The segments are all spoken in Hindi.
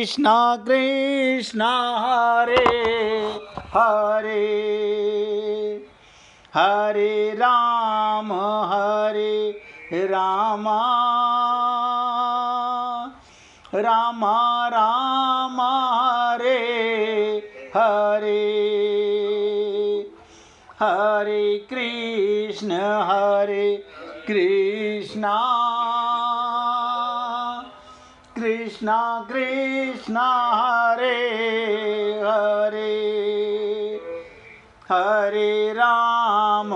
कृष्णा कृष्णा हरे हरे हरे राम राम राम हरे हरे हरे कृष्णा कृष्णा कृष्णा हरे हरे हरे राम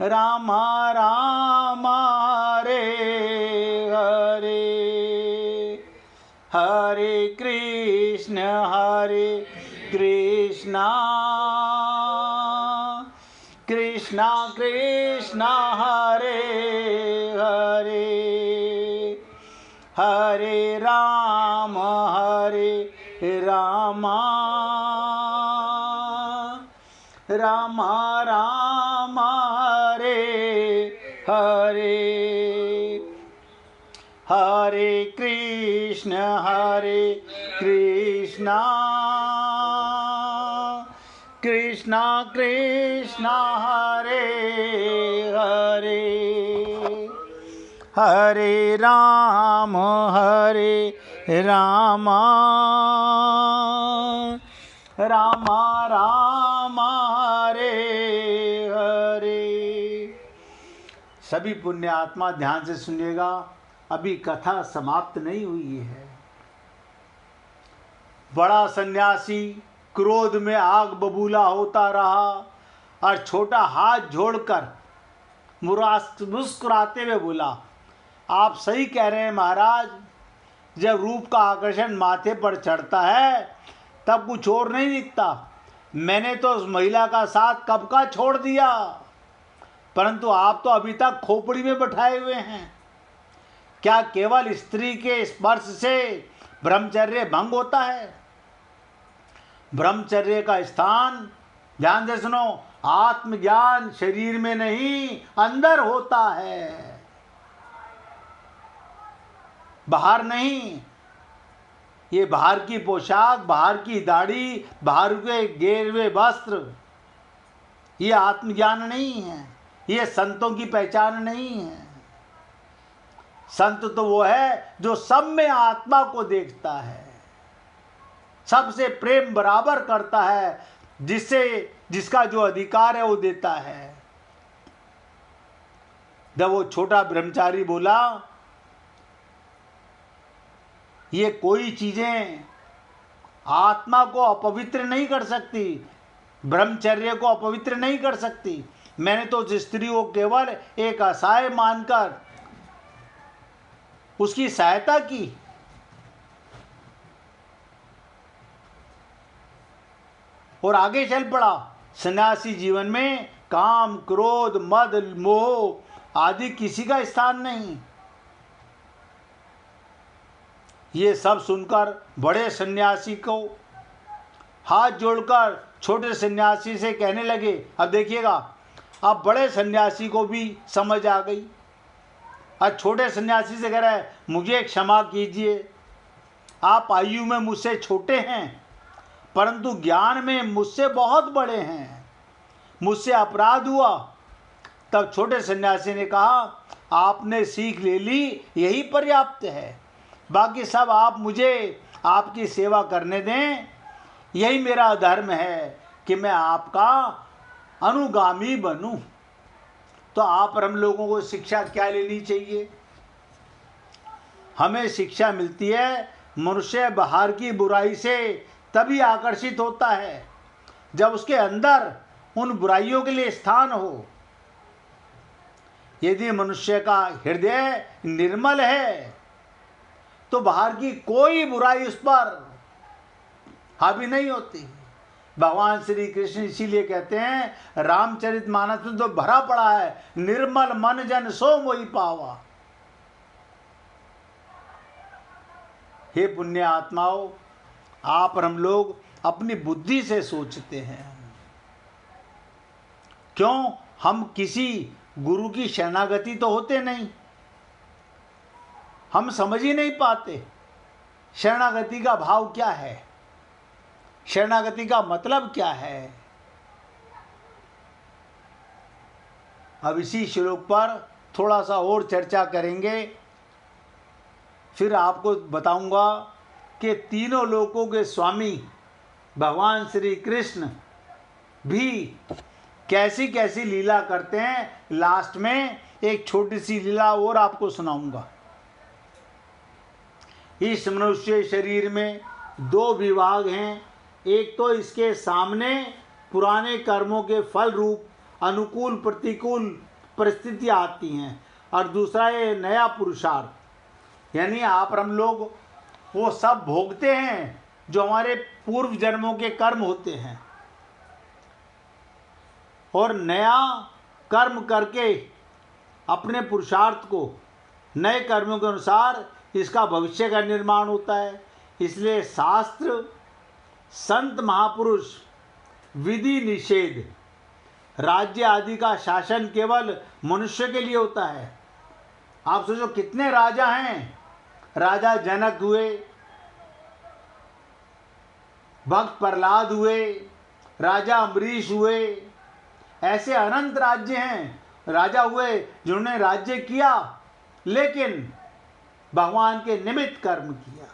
राम राम हरे हरे हरे कृष्णा कृष्णा कृष्णा हरे हरे हरे राम राम राम हरे हरे हरे कृष्णा कृष्णा कृष्णा हरे हरे हरे राम राम राम हरे हरे। सभी पुण्य आत्मा ध्यान से सुनिएगा, अभी कथा समाप्त नहीं हुई है। बड़ा सन्यासी क्रोध में आग बबूला होता रहा और छोटा हाथ जोड़कर मुस्कुराते हुए बोला, आप सही कह रहे हैं महाराज, जब रूप का आकर्षण माथे पर चढ़ता है तब कुछ और नहीं दिखता। मैंने तो उस महिला का साथ कब का छोड़ दिया, परंतु आप तो अभी तक खोपड़ी में बैठाए हुए हैं। क्या केवल स्त्री के स्पर्श से ब्रह्मचर्य भंग होता है? ब्रह्मचर्य का स्थान, ध्यान से सुनो, आत्मज्ञान शरीर में नहीं अंदर होता है, बाहर नहीं। ये बाहर की पोशाक, बाहर की दाढ़ी, बाहर के गेरवे वस्त्र, ये आत्मज्ञान नहीं है, ये संतों की पहचान नहीं है। संत तो वो है जो सब में आत्मा को देखता है, सबसे प्रेम बराबर करता है, जिसका जो अधिकार है वो देता है। जब वो छोटा ब्रह्मचारी बोला, ये कोई चीजें आत्मा को अपवित्र नहीं कर सकती, ब्रह्मचर्य को अपवित्र नहीं कर सकती। मैंने तो उस स्त्री को केवल एक असहाय मानकर उसकी सहायता की। और आगे चल पड़ा। सन्यासी जीवन में काम, क्रोध, मद, मोह आदि किसी का स्थान नहीं। ये सब सुनकर बड़े सन्यासी को हाथ जोड़कर छोटे सन्यासी से कहने लगे, अब देखिएगा, अब बड़े सन्यासी को भी समझ आ गई। आज छोटे सन्यासी से कह रहा है, मुझे क्षमा कीजिए, आप आयु में मुझसे छोटे हैं परंतु ज्ञान में मुझसे बहुत बड़े हैं, मुझसे अपराध हुआ। तब छोटे सन्यासी ने कहा, आपने सीख ले ली, यही पर्याप्त है, बाकी सब आप मुझे आपकी सेवा करने दें, यही मेरा धर्म है कि मैं आपका अनुगामी बनूं। तो आप और हम लोगों को शिक्षा क्या लेनी चाहिए? हमें शिक्षा मिलती है, मनुष्य बाहर की बुराई से तभी आकर्षित होता है जब उसके अंदर उन बुराइयों के लिए स्थान हो। यदि मनुष्य का हृदय निर्मल है तो बाहर की कोई बुराई उस पर हावी नहीं होती। भगवान श्री कृष्ण इसीलिए कहते हैं, रामचरितमानस में तो भरा पड़ा है, निर्मल मन जन सो मोहि पावा। हे पुण्य आत्माओं, आप और हम लोग अपनी बुद्धि से सोचते हैं, क्यों? हम किसी गुरु की शरणागति तो होते नहीं, हम समझ ही नहीं पाते शरणागति का भाव क्या है, शरणागति का मतलब क्या है। अब इसी श्लोक पर थोड़ा सा और चर्चा करेंगे, फिर आपको बताऊंगा कि तीनों लोकों के स्वामी भगवान श्री कृष्ण भी कैसी कैसी लीला करते हैं। लास्ट में एक छोटी सी लीला और आपको सुनाऊंगा। इस मनुष्य शरीर में दो विभाग हैं, एक तो इसके सामने पुराने कर्मों के फल रूप अनुकूल प्रतिकूल परिस्थितियाँ आती हैं, और दूसरा ये नया पुरुषार्थ, यानी आप हम लोग वो सब भोगते हैं जो हमारे पूर्व जन्मों के कर्म होते हैं, और नया कर्म करके अपने पुरुषार्थ को नए कर्मों के अनुसार इसका भविष्य का निर्माण होता है। इसलिए शास्त्र, संत, महापुरुष, विधि निषेध, राज्य आदि का शासन केवल मनुष्य के लिए होता है। आप सोचो कितने राजा हैं, राजा जनक हुए, भक्त प्रहलाद हुए, राजा अम्बरीश हुए, ऐसे अनंत राज्य हैं, राजा हुए जिन्होंने राज्य किया लेकिन भगवान के निमित्त कर्म किया।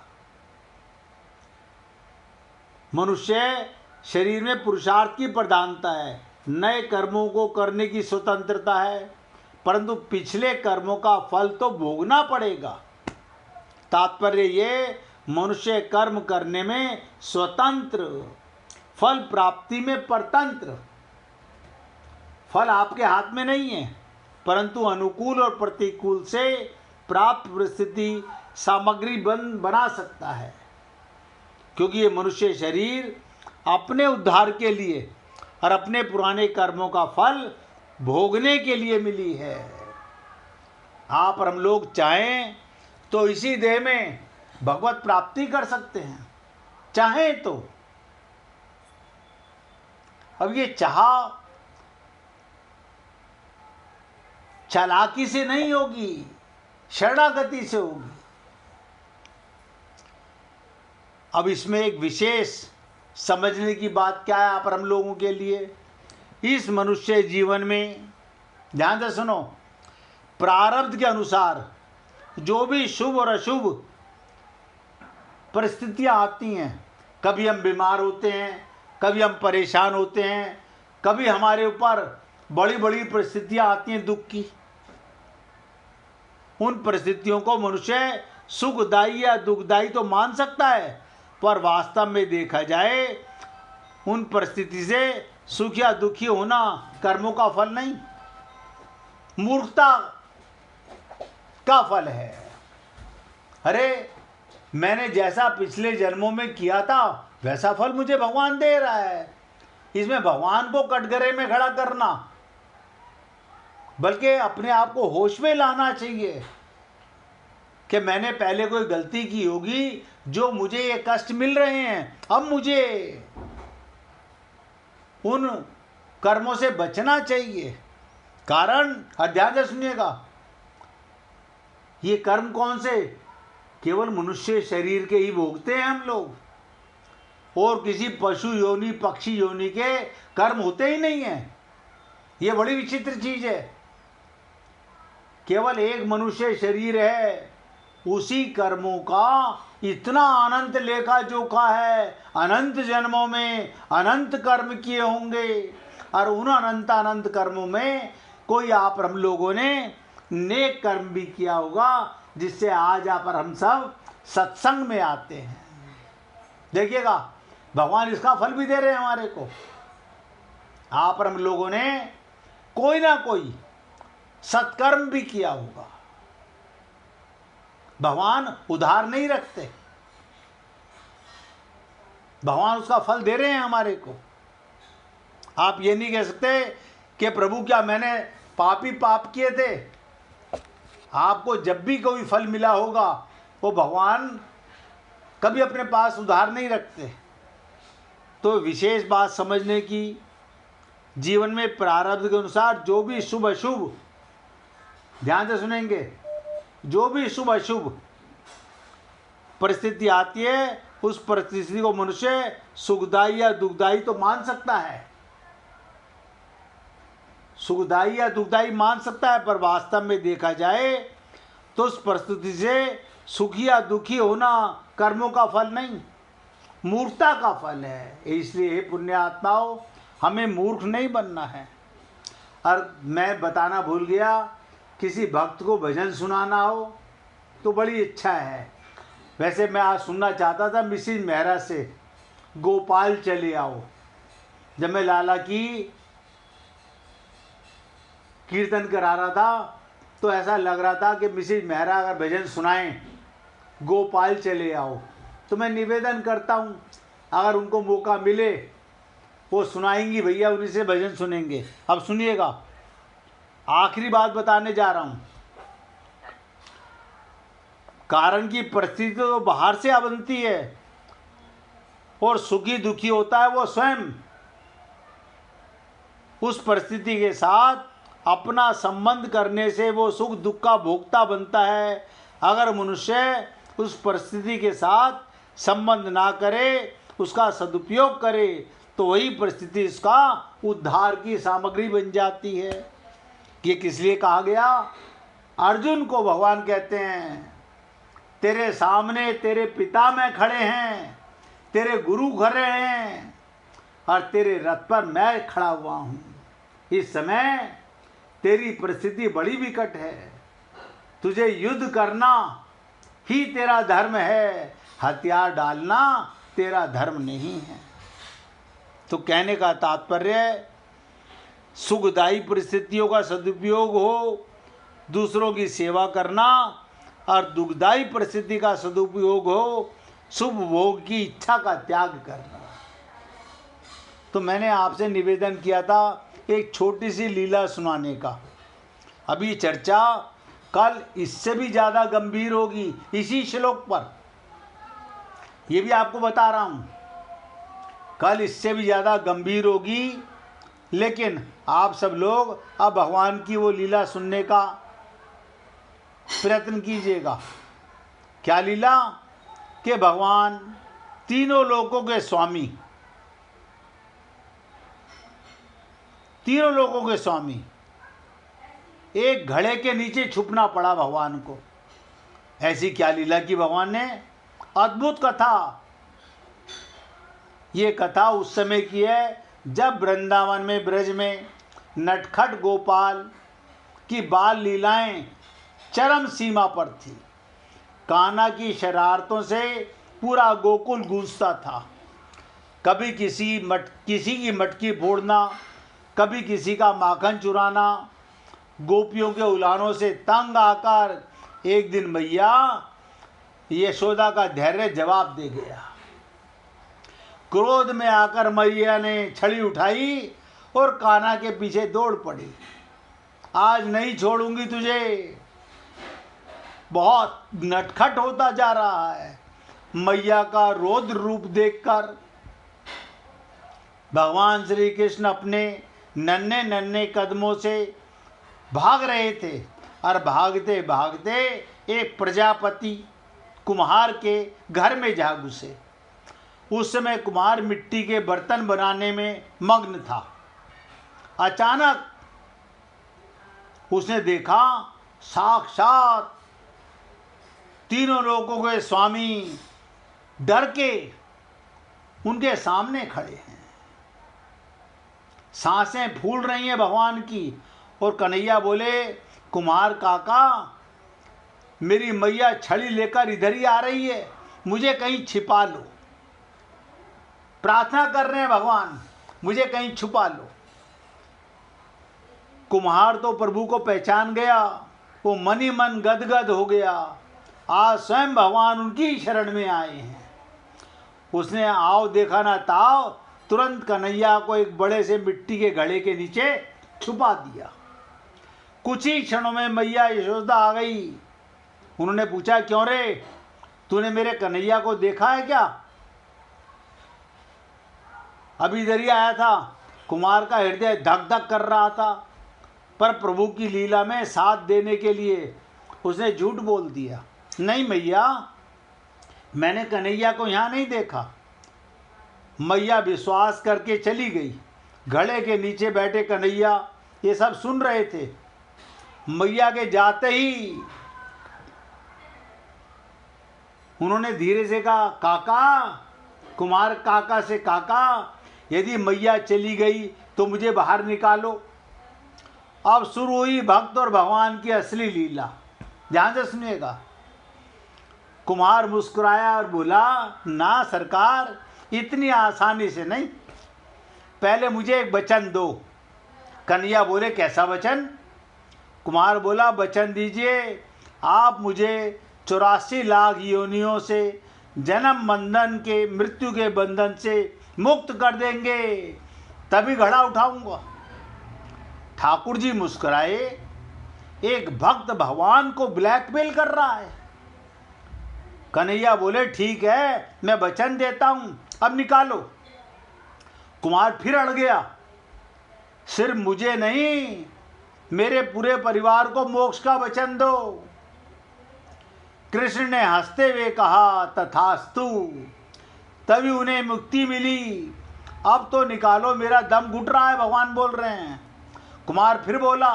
मनुष्य शरीर में पुरुषार्थ की प्रधानता है, नए कर्मों को करने की स्वतंत्रता है, परंतु पिछले कर्मों का फल तो भोगना पड़ेगा। तात्पर्य ये, मनुष्य कर्म करने में स्वतंत्र, फल प्राप्ति में परतंत्र। फल आपके हाथ में नहीं है, परंतु अनुकूल और प्रतिकूल से प्राप्त परिस्थिति सामग्री बना सकता है, क्योंकि ये मनुष्य शरीर अपने उद्धार के लिए और अपने पुराने कर्मों का फल भोगने के लिए मिली है। आप और हम लोग चाहें तो इसी देह में भगवत प्राप्ति कर सकते हैं, चाहें तो। अब ये चाह चालाकी से नहीं होगी, शरणागति से होगी। अब इसमें एक विशेष समझने की बात क्या है आप और हम लोगों के लिए, इस मनुष्य जीवन में ध्यान से सुनो, प्रारब्ध के अनुसार जो भी शुभ और अशुभ परिस्थितियां आती हैं, कभी हम बीमार होते हैं, कभी हम परेशान होते हैं, कभी हमारे ऊपर बड़ी बड़ी परिस्थितियां आती हैं दुख की, उन परिस्थितियों को मनुष्य सुखदायी या दुखदायी तो मान सकता है, पर वास्तव में देखा जाए उन परिस्थिति से सुख या दुखी होना कर्मों का फल नहीं, मूर्खता का फल है। अरे मैंने जैसा पिछले जन्मों में किया था वैसा फल मुझे भगवान दे रहा है। इसमें भगवान को कटघरे में खड़ा करना, बल्कि अपने आप को होश में लाना चाहिए कि मैंने पहले कोई गलती की होगी जो मुझे ये कष्ट मिल रहे हैं, अब मुझे उन कर्मों से बचना चाहिए। कारण, और ध्यान से सुनिएगा, ये कर्म कौन से, केवल मनुष्य शरीर के ही भोगते हैं हम लोग, और किसी पशु योनि पक्षी योनि के कर्म होते ही नहीं हैं। ये बड़ी विचित्र चीज है। केवल एक मनुष्य शरीर है, उसी कर्मों का इतना अनंत लेखा जोखा है, अनंत जन्मों में अनंत कर्म किए होंगे, और उन अनंत अनंत कर्मों में कोई आप हम लोगों ने नेक कर्म भी किया होगा, जिससे आज आप और हम सब सत्संग में आते हैं। देखिएगा भगवान इसका फल भी दे रहे हैं हमारे को। आप और हम लोगों ने कोई ना कोई सत्कर्म भी किया होगा। भगवान उधार नहीं रखते, भगवान उसका फल दे रहे हैं हमारे को। आप ये नहीं कह सकते कि प्रभु क्या मैंने पाप ही पाप किए थे। आपको जब भी कोई फल मिला होगा वो भगवान कभी अपने पास उधार नहीं रखते। तो विशेष बात समझने की, जीवन में प्रारब्ध के अनुसार जो भी शुभ अशुभ, ध्यान से सुनेंगे, जो भी शुभ अशुभ परिस्थिति आती है, उस परिस्थिति को मनुष्य सुखदायी या दुखदायी तो मान सकता है, सुखदायी या दुखदायी मान सकता है, पर वास्तव में देखा जाए तो उस परिस्थिति से सुखी या दुखी होना कर्मों का फल नहीं, मूर्खता का फल है। इसलिए पुण्य आत्माओं, हमें मूर्ख नहीं बनना है। और मैं बताना भूल गया, किसी भक्त को भजन सुनाना हो तो बड़ी इच्छा है। वैसे मैं आज सुनना चाहता था मिसिज मेहरा से, गोपाल चले आओ। जब मैं लाला की कीर्तन करा रहा था तो ऐसा लग रहा था कि मिसिज मेहरा अगर भजन सुनाएं, गोपाल चले आओ, तो मैं निवेदन करता हूँ अगर उनको मौका मिले वो सुनाएंगी भैया, उन्हीं से भजन सुनेंगे। अब सुनिएगा, आखिरी बात बताने जा रहा हूँ। कारण की परिस्थिति तो बाहर से बनती है और सुखी दुखी होता है वो स्वयं। उस परिस्थिति के साथ अपना संबंध करने से वो सुख दुख का भोक्ता बनता है। अगर मनुष्य उस परिस्थिति के साथ संबंध ना करे, उसका सदुपयोग करे, तो वही परिस्थिति इसका उद्धार की सामग्री बन जाती है। ये किस लिए कहा गया? अर्जुन को भगवान कहते हैं, तेरे सामने तेरे पिता में खड़े हैं, तेरे गुरु खड़े हैं और तेरे रथ पर मैं खड़ा हुआ हूँ। इस समय तेरी परिस्थिति बड़ी विकट है, तुझे युद्ध करना ही तेरा धर्म है, हथियार डालना तेरा धर्म नहीं है। तो कहने का तात्पर्य, सुखदायी परिस्थितियों का सदुपयोग हो, दूसरों की सेवा करना, और दुखदायी परिस्थिति का सदुपयोग हो, शुभ भोग की इच्छा का त्याग करना। तो मैंने आपसे निवेदन किया था एक छोटी सी लीला सुनाने का। अभी चर्चा कल इससे भी ज़्यादा गंभीर होगी इसी श्लोक पर, ये भी आपको बता रहा हूँ। कल इससे भी ज़्यादा गंभीर होगी, लेकिन आप सब लोग अब भगवान की वो लीला सुनने का प्रयत्न कीजिएगा। क्या लीला? कि भगवान तीनों लोकों के स्वामी, तीनों लोकों के स्वामी, एक घड़े के नीचे छुपना पड़ा भगवान को। ऐसी क्या लीला की भगवान ने? अद्भुत कथा। ये कथा उस समय की है जब वृंदावन में, ब्रज में नटखट गोपाल की बाल लीलाएं चरम सीमा पर थी। कान्हा की शरारतों से पूरा गोकुल गूंजता था। कभी किसी की मटकी फोड़ना, कभी किसी का माखन चुराना, गोपियों के उलानों से तंग आकर एक दिन मैया यशोदा का धैर्य जवाब दे गया। क्रोध में आकर मैया ने छड़ी उठाई और कान्हा के पीछे दौड़ पड़ी। आज नहीं छोड़ूंगी तुझे। बहुत नटखट होता जा रहा है। मैया का रौद्र रूप देखकर भगवान श्री कृष्ण अपने नन्हे नन्हे कदमों से भाग रहे थे और भागते भागते एक प्रजापति कुम्हार के घर में जा घुसे। उस समय कुम्हार मिट्टी के बर्तन बनाने में मग्न था। अचानक उसने देखा साक्षात तीनों लोकों के स्वामी डर के उनके सामने खड़े हैं। सांसें फूल रही हैं भगवान की। और कन्हैया बोले, कुमार काका, मेरी मैया छड़ी लेकर इधर ही आ रही है, मुझे कहीं छिपा लो। प्रार्थना कर रहे हैं भगवान, मुझे कहीं छुपा लो। कुम्हार तो प्रभु को पहचान गया, वो मन ही मन गदगद हो गया। आज स्वयं भगवान उनकी शरण में आए हैं। उसने आओ देखा ना ताओ, तुरंत कन्हैया को एक बड़े से मिट्टी के घड़े के नीचे छुपा दिया। कुछ ही क्षणों में मैया यशोदा आ गई। उन्होंने पूछा, क्यों रे, तूने मेरे कन्हैया को देखा है क्या? अभी इधर ही आया था। कुमार का हृदय धक धक कर रहा था, पर प्रभु की लीला में साथ देने के लिए उसने झूठ बोल दिया। नहीं मैया, मैंने कन्हैया को यहाँ नहीं देखा। मैया विश्वास करके चली गई। घड़े के नीचे बैठे कन्हैया ये सब सुन रहे थे। मैया के जाते ही उन्होंने धीरे से कहा, काका। कुमार काका से, काका यदि मैया चली गई तो मुझे बाहर निकालो। अब शुरू हुई भक्त और भगवान की असली लीला। ध्यान से सुनिएगा। कुमार मुस्कुराया और बोला, ना सरकार, इतनी आसानी से नहीं, पहले मुझे एक वचन दो। कन्हैया बोले, कैसा वचन? कुमार बोला, वचन दीजिए, आप मुझे 84 लाख योनियों से, जन्म बंधन के, मृत्यु के बंधन से मुक्त कर देंगे, तभी घड़ा उठाऊंगा। ठाकुर जी मुस्कुराए। एक भक्त भगवान को ब्लैकमेल कर रहा है। कन्हैया बोले, ठीक है, मैं वचन देता हूं, अब निकालो। कुमार फिर अड़ गया, सिर्फ मुझे नहीं, मेरे पूरे परिवार को मोक्ष का वचन दो। कृष्ण ने हंसते हुए कहा, तथास्तु। तभी उन्हें मुक्ति मिली। अब तो निकालो, मेरा दम घुट रहा है, भगवान बोल रहे हैं। कुमार फिर बोला,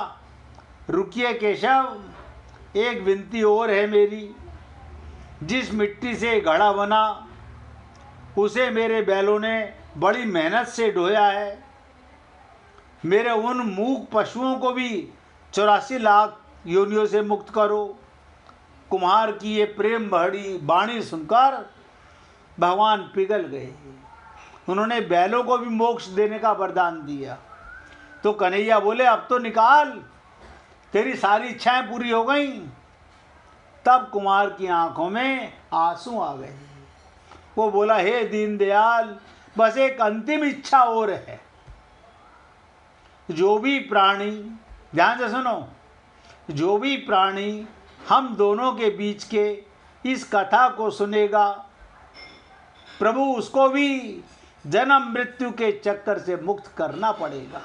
रुकिए केशव, एक विनती और है मेरी। जिस मिट्टी से घड़ा बना उसे मेरे बैलों ने बड़ी मेहनत से ढोया है। मेरे उन मूक पशुओं को भी 84 लाख योनियों से मुक्त करो। कुम्हार की ये प्रेम भरी वाणी सुनकर भगवान पिघल गए। उन्होंने बैलों को भी मोक्ष देने का वरदान दिया। तो कन्हैया बोले, अब तो निकाल, तेरी सारी इच्छाएं पूरी हो गई। तब कुमार की आंखों में आंसू आ गए। वो बोला, हे दीनदयाल, बस एक अंतिम इच्छा और है। जो भी प्राणी, ध्यान से सुनो, जो भी प्राणी हम दोनों के बीच के इस कथा को सुनेगा, प्रभु उसको भी जन्म मृत्यु के चक्कर से मुक्त करना पड़ेगा।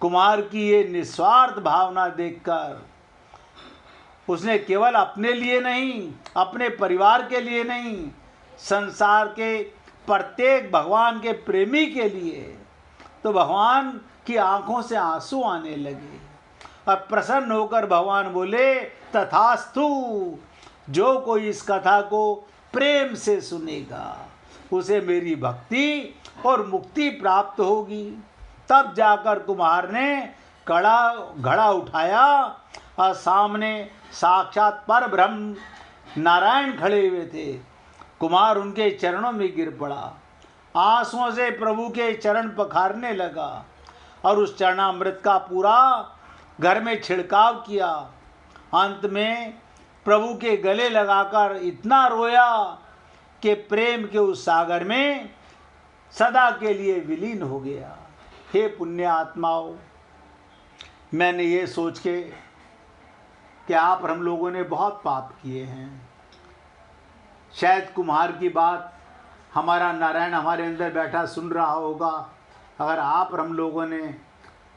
कुमार की ये निस्वार्थ भावना देखकर उसने केवल अपने लिए नहीं, अपने परिवार के लिए नहीं, संसार के प्रत्येक भगवान के प्रेमी के लिए, तो भगवान की आंखों से आंसू आने लगे। और प्रसन्न होकर भगवान बोले, तथास्तु। जो कोई इस कथा को प्रेम से सुनेगा उसे मेरी भक्ति और मुक्ति प्राप्त होगी। तब जाकर कुम्हार ने घड़ा उठाया और सामने साक्षात पर ब्रह्म नारायण खड़े हुए थे। कुम्हार उनके चरणों में गिर पड़ा, आंसुओं से प्रभु के चरण पखारने लगा और उस चरणामृत का पूरा घर में छिड़काव किया। अंत में प्रभु के गले लगाकर इतना रोया कि प्रेम के उस सागर में सदा के लिए विलीन हो गया। हे पुण्य आत्माओं, मैंने ये सोच के कि आप और हम लोगों ने बहुत पाप किए हैं, शायद कुम्हार की बात हमारा नारायण हमारे अंदर बैठा सुन रहा होगा। अगर आप और हम लोगों ने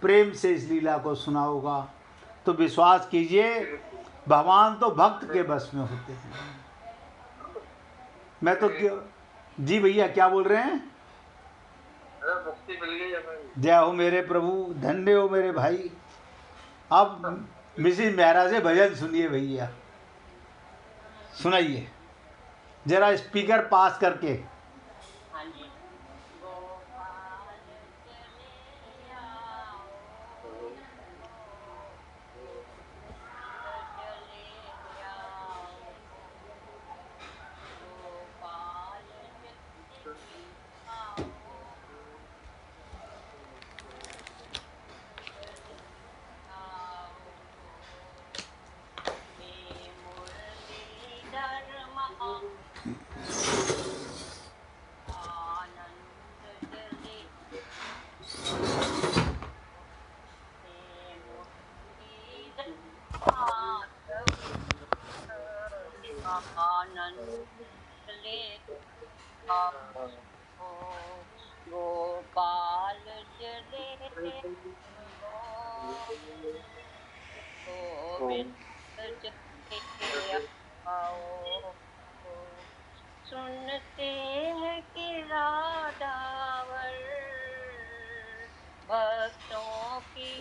प्रेम से इस लीला को सुना होगा तो विश्वास कीजिए, भगवान तो भक्त के बस में होते हैं। मैं तो जी भैया, क्या बोल रहे हैं? जय हो मेरे प्रभु, धन्य हो मेरे भाई। अब मिसिस मेहरा से भजन सुनिए भैया, सुनाइए जरा स्पीकर पास करके। गोपाल चले गोविंद चले आओ स्नेह की राडावर भक्तों की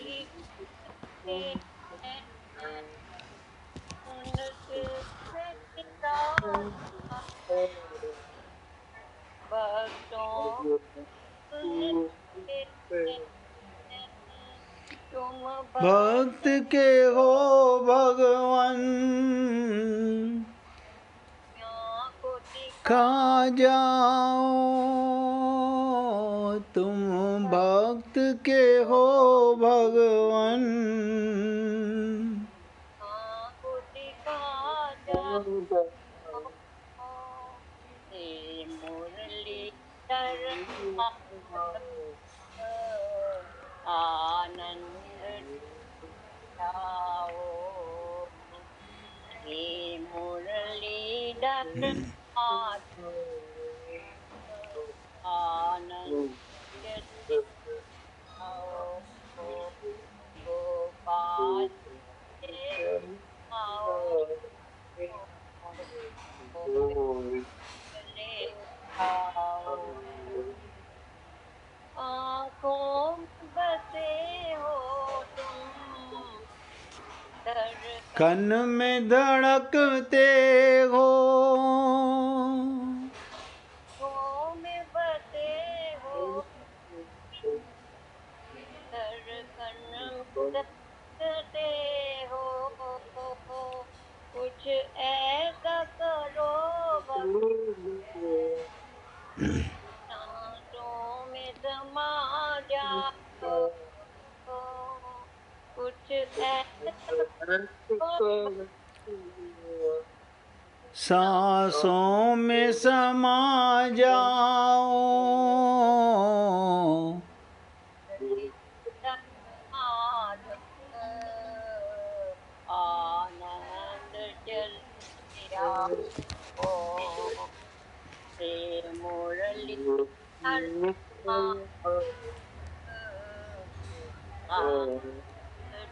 उनके की राडावर भक्तों सुनते तुम भक्त के हो भगवान को खा जाओ, तुम भक्त के हो भगवान को दिखा जाओ। हे मुरली धर आनंद जाओ। हे मुरलीधर आनंद जाओ। गोपाल आओ ले आओ। आँखों में बसे हो तुम कन में धड़कते हो, में बसे हो धड़कन धड़कते हो। कुछ ऐसा करो सांसों में समा जाओ। कुछ ऐसा सांसों में समा जाओ। आनंद चल हे मुरली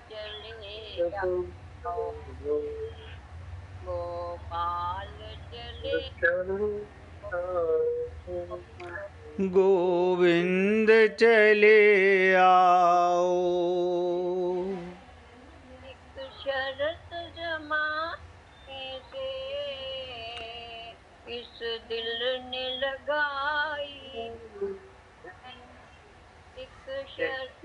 चले आओ। गोपाल चले गोविंद चले आओ। एक शरत जमाने से इस दिल ने लगाई। एक शरत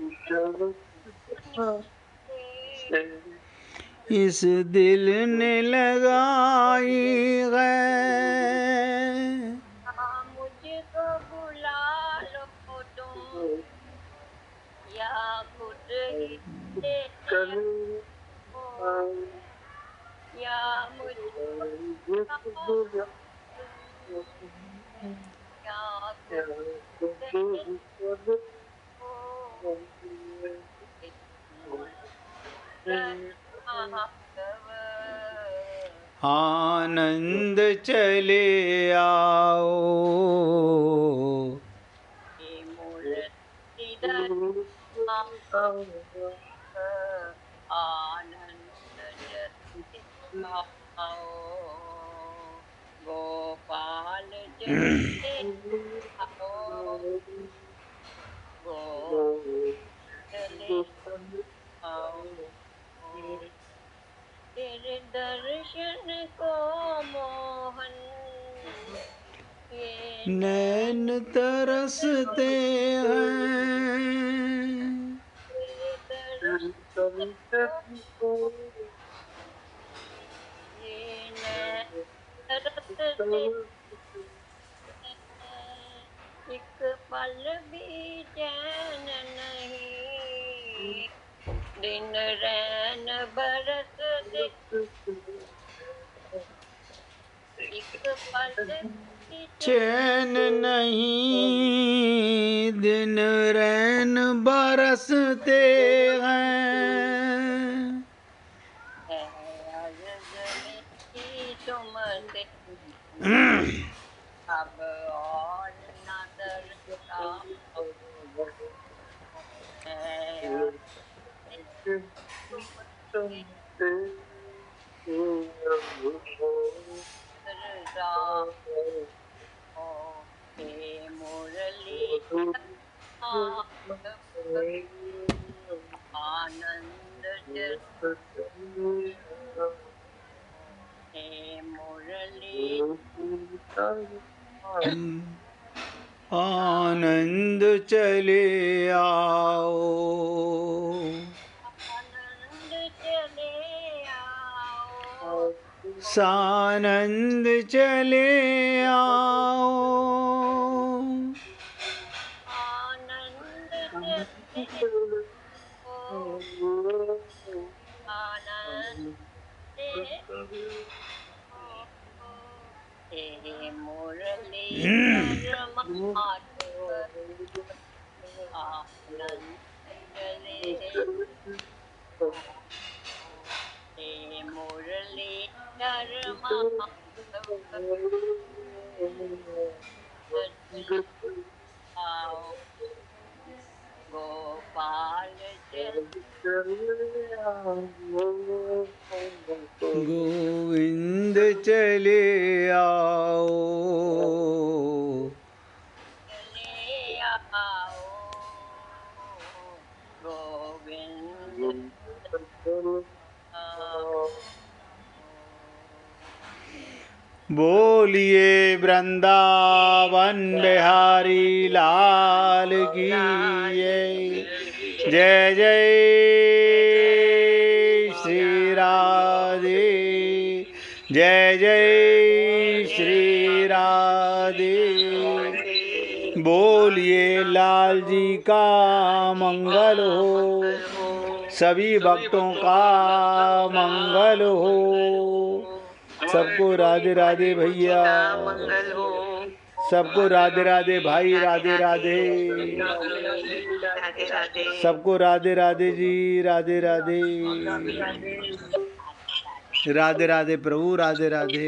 इस दिल ने लगाई है, मुझको बुला लो तुम या खुद ही ले लो, या मुझको या खुद ले लो। आनंद चले आओ। आनंद चले आओ। गोपाल चले आओ। चले आओ। तेरे दर्शन को मोहन ये नैन तरसते हैं, तेरे दर्शन को ये नैन तरसते हैं। एक पल भी चैन नहीं, दिन रैन बरसते। एक पल भी चैन नहीं, दिन रैन बरसते हैं। है अर्ज़ मेरी तुमसे अब और न तरसा है तुमसे तरसा आनंद हे मुरली आनंद चले आओ, आनंद चले आओ, सानंद चले आओ, आनंद चले आओ, आनंद हे मुरली माधव आनंद चले हे मुरली माधव आओ गोपाल गोविंद चले आओ, चले आओ गोविंद बोलिए वृंदावन बिहारी लाल की जय जय श्री राधे, जय जय श्री राधे। बोलिए लाल जी का मंगल हो, सभी भक्तों का मंगल हो। सबको राधे राधे भैया, सबको राधे राधे भाई, राधे राधे, सबको राधे राधे जी, राधे राधे, राधे राधे प्रभु, राधे राधे।